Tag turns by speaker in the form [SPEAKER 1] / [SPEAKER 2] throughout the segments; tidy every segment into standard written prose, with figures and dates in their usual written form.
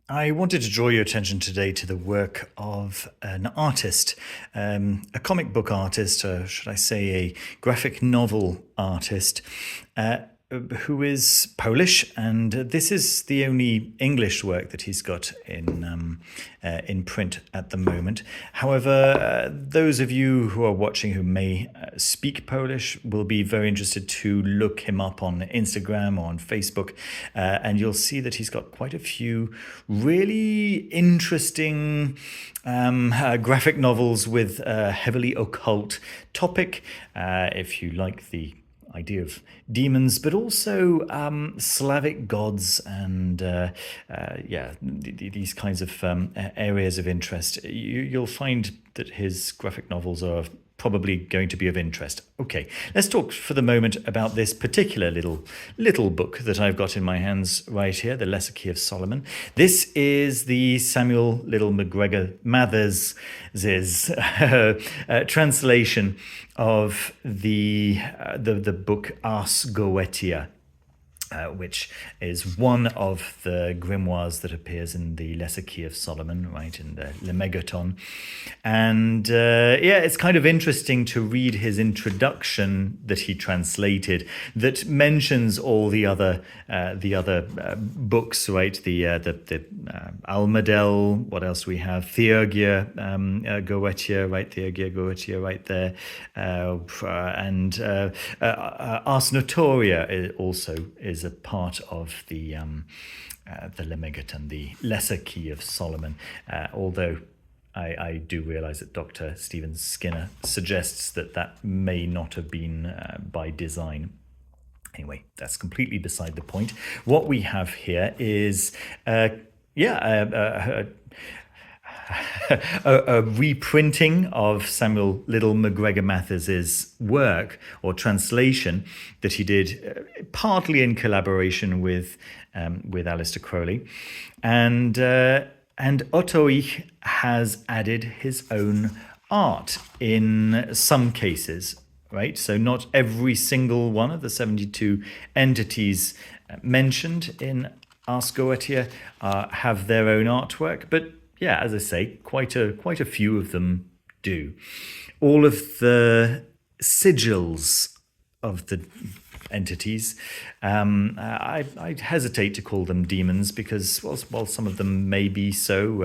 [SPEAKER 1] I wanted to draw your attention today to the work of an artist, a comic book artist, or should I say a graphic novel artist, uh, who is Polish, and this is the only English work that he's got in print at the moment. However, those of you who are watching who may speak Polish will be very interested to look him up on Instagram or on Facebook, and you'll see that he's got quite a few really interesting graphic novels with a heavily occult topic. If you like the idea of demons, but also Slavic gods and these kinds of areas of interest. You'll find that his graphic novels are probably going to be of interest. Okay, let's talk for the moment about this particular little book that I've got in my hands right here, The Lesser Key of Solomon. This is the Samuel Little McGregor Mathers' translation of the book Ars Goetia, which is one of the grimoires that appears in the Lesser Key of Solomon, right, in the Lemegeton. And it's kind of interesting to read his introduction that he translated that mentions all the other books, right, the Almadel, what else we have, Theurgia Goetia, right, Theurgia Goetia right there, and Ars Notoria also is a part of the Lemegeton, the Lesser Key of Solomon, although I do realise that Dr. Stephen Skinner suggests that may not have been by design. Anyway, that's completely beside the point. What we have here is a reprinting of Samuel Little McGregor Mathers' work or translation that he did partly in collaboration with Aleister Crowley, and Ottoich has added his own art in some cases. Right, so not every single one of the 72 entities mentioned in Ars Goetia have their own artwork, but yeah, as I say, quite a few of them do. All of the sigils of the entities, I hesitate to call them demons because, while some of them may be so,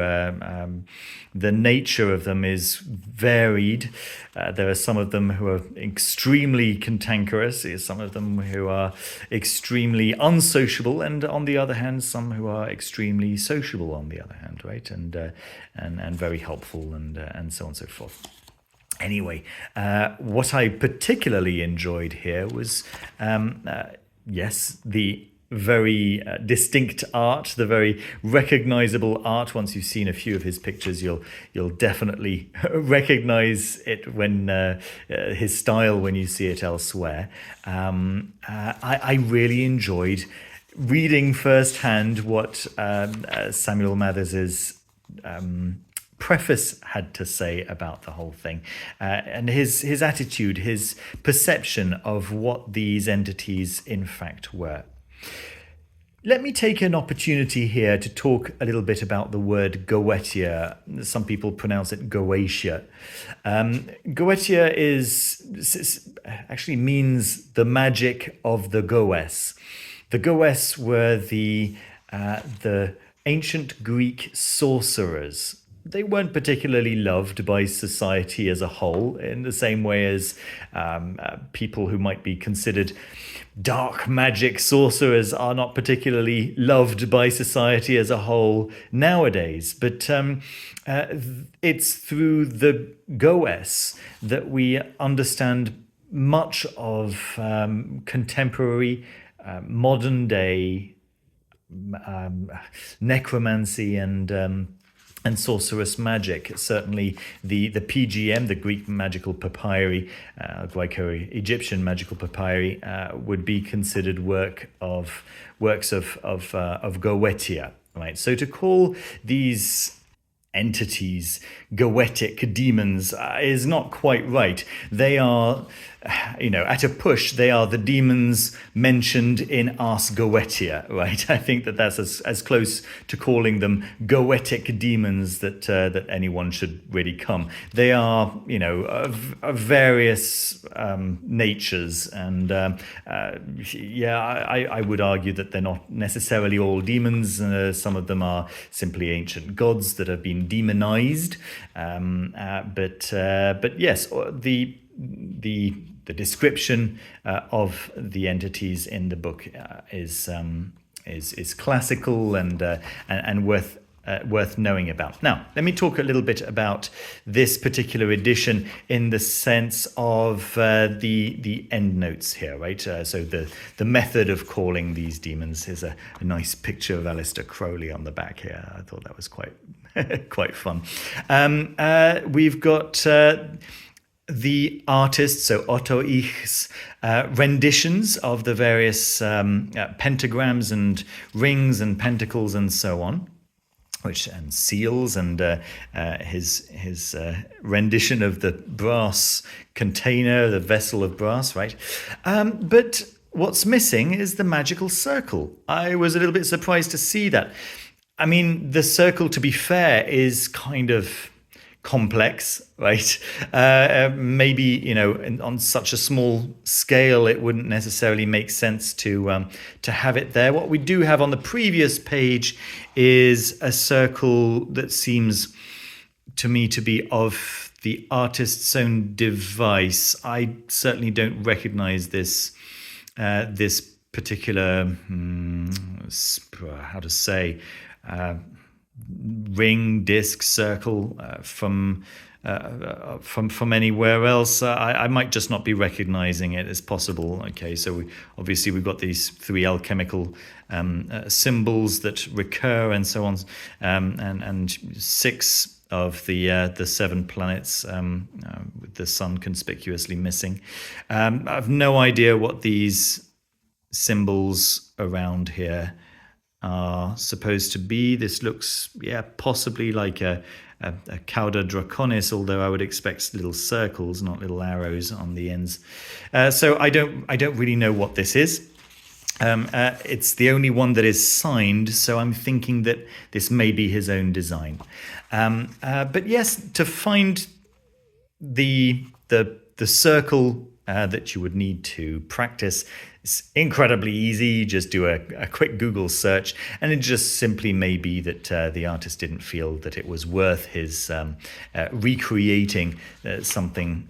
[SPEAKER 1] the nature of them is varied. There are some of them who are extremely cantankerous, there's some of them who are extremely unsociable, and on the other hand, some who are extremely sociable on the other hand, right? And very helpful and so on and so forth. Anyway, what I particularly enjoyed here was, the very distinct art, the very recognizable art. Once you've seen a few of his pictures, you'll definitely recognize it when his style when you see it elsewhere. I really enjoyed reading firsthand what Samuel Mathers' preface had to say about the whole thing, and his attitude, his perception of what these entities in fact were. Let me take an opportunity here to talk a little bit about the word Goetia. Some people pronounce it Goetia. Goetia actually means the magic of the Goes. The Goes were the ancient Greek sorcerers. They weren't particularly loved by society as a whole, in the same way as people who might be considered dark magic sorcerers are not particularly loved by society as a whole nowadays. But it's through the Goes that we understand much of contemporary, modern day necromancy and sorcerous magic. Certainly the PGM, the Greek magical papyri, Greco-Egyptian magical papyri, would be considered works of Goetia, right? So to call these entities goetic demons is not quite right. They are at a push, they are the demons mentioned in Ars Goetia, right? I think that that's as close to calling them goetic demons that anyone should really come. They are, of various natures, and I would argue that they're not necessarily all demons. Some of them are simply ancient gods that have been demonized. But yes, the description of the entities in the book is classical and worth knowing about. Now, let me talk a little bit about this particular edition in the sense of the endnotes here, right? So the method of calling these demons is a nice picture of Aleister Crowley on the back here. I thought that was quite quite fun. We've got the artists, so Ottoich's renditions of the various pentagrams and rings and pentacles and so on, and seals, and his rendition of the brass container, the vessel of brass, right? But what's missing is the magical circle. I was a little bit surprised to see that. I mean, the circle, to be fair, is kind of complex, right? Maybe on such a small scale, it wouldn't necessarily make sense to have it there. What we do have on the previous page is a circle that seems to me to be of the artist's own device. I certainly don't recognize this particular how to say. Ring, disc, circle from anywhere else. I might just not be recognizing it as possible. Okay, so we've got these three alchemical symbols that recur and so on, and six of the seven planets, with the sun conspicuously missing. I have no idea what these symbols around here are supposed to be. This looks, possibly like a cauda draconis, although I would expect little circles, not little arrows on the ends. So I don't really know what this is. It's the only one that is signed, so I'm thinking that this may be his own design. But yes, to find the circle that you would need to practice, it's incredibly easy. You just do a quick Google search, and it just simply may be that the artist didn't feel that it was worth his recreating something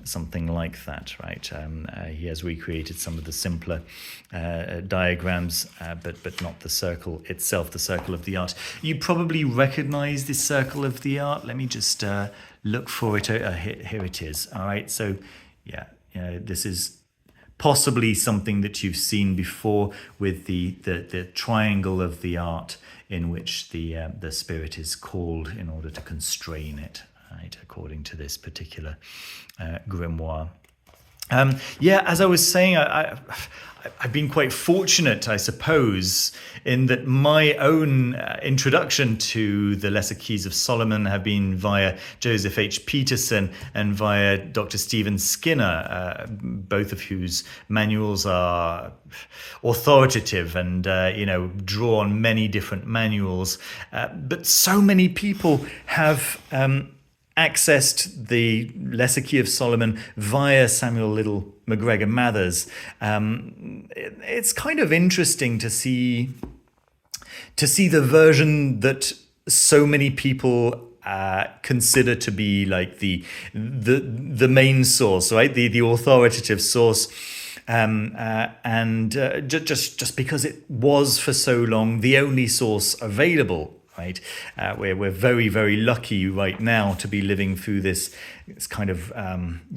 [SPEAKER 1] like that, right? He has recreated some of the simpler diagrams, but not the circle itself, the circle of the art. You probably recognize this circle of the art. Let me just look for it. Here it is. All right, so this is possibly something that you've seen before, with the triangle of the art in which the spirit is called in order to constrain it, right, according to this particular grimoire. As I was saying, I've been quite fortunate, I suppose, in that my own introduction to the Lesser Keys of Solomon have been via Joseph H. Peterson and via Dr. Stephen Skinner, both of whose manuals are authoritative and draw on many different manuals. But so many people have accessed the Lesser Key of Solomon via Samuel Liddell McGregor Mathers. It's kind of interesting to see the version that so many people consider to be like the main source, right? The authoritative source. Just because it was for so long the only source available. Right, we're very, very lucky right now to be living through this kind of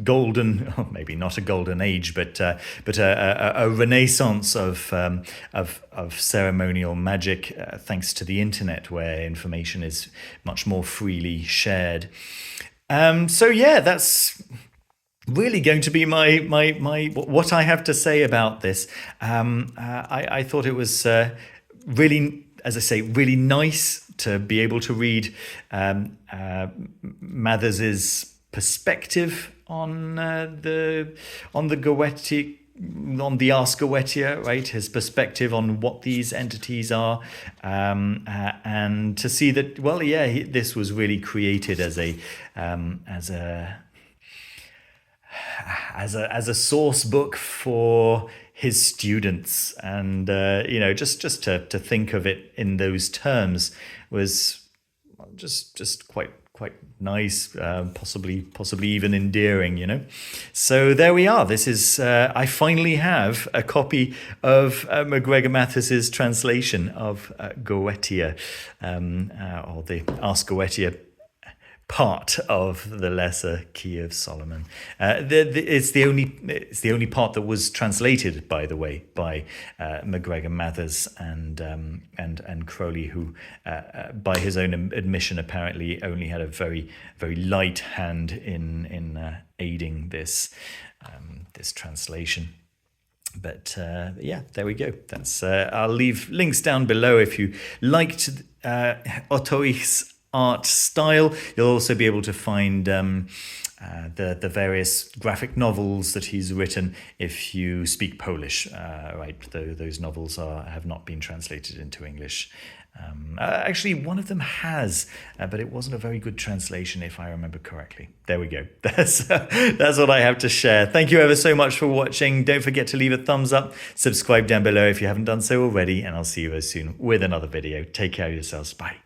[SPEAKER 1] golden, maybe not a golden age, but a renaissance of ceremonial magic, thanks to the internet, where information is much more freely shared. That's really going to be my what I have to say about this. I thought it was really, as I say, really nice to be able to read Mathers's perspective on the GOETIA, on the Ask GOETIA, right? His perspective on what these entities are, and to see that, well, yeah, this was really created as a source book for his students, and just to think of it in those terms was just quite nice, possibly even endearing. So there we are. This is I finally have a copy of McGregor Mathers's translation of GOETIA, or the Ask GOETIA part of the Lesser Key of Solomon. It's the only part that was translated, by the way, by McGregor Mathers and Crowley, who, by his own admission, apparently only had a very light hand in aiding this translation. But yeah, there we go. That's I'll leave links down below if you liked Ottoich's art style. You'll also be able to find the various graphic novels that he's written if you speak Polish, right? Those novels have not been translated into English. Actually, one of them has, but it wasn't a very good translation, if I remember correctly. There we go. That's what I have to share. Thank you ever so much for watching. Don't forget to leave a thumbs up, subscribe down below if you haven't done so already, and I'll see you very soon with another video. Take care of yourselves. Bye.